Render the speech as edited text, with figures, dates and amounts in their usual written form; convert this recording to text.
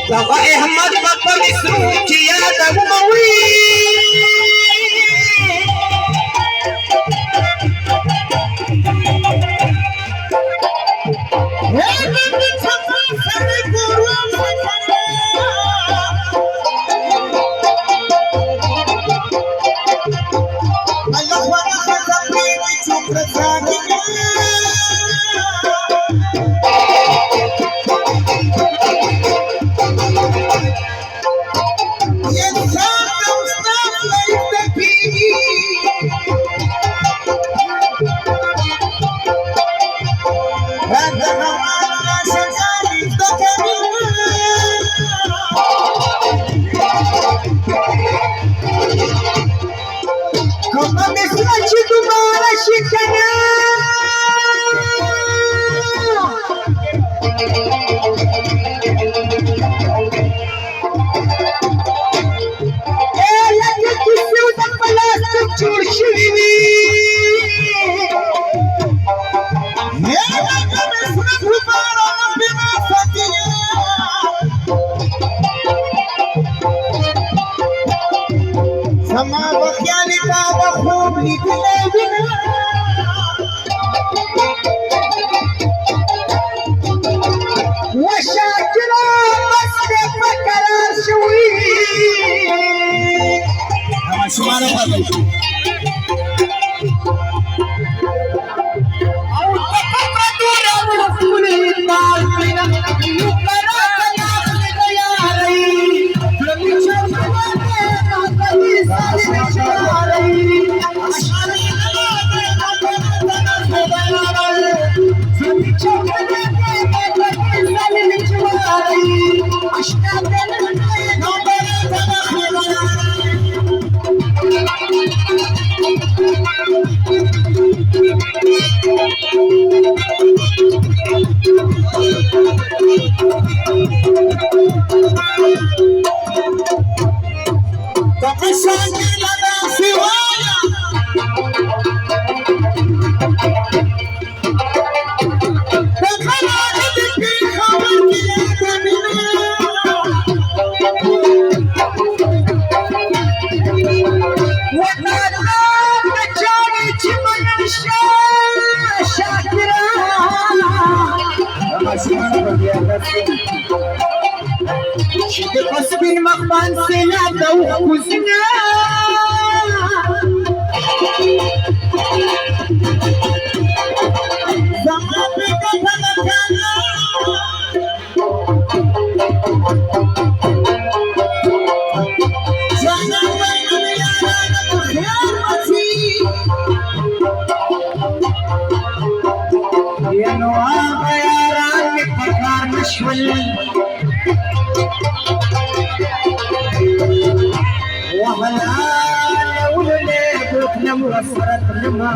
دغه احمد په مصرو کې یادوموي زما بخیال تا بخوب لیدلی وینا وشاکرا بس دې په قرار شوي ماشومانو پاتې شو او تکبر دور رسولي پاک بنا یو کرا کنا یاري لمی چوکه ماته سالي چاري اشاري شد قصبين مخبان سنة وكوزنا زمان بك مكانا جانا وين يانا بخيرتي يا نواب يا راني فكار مشول وهلا ولله بكنا مرسرة لما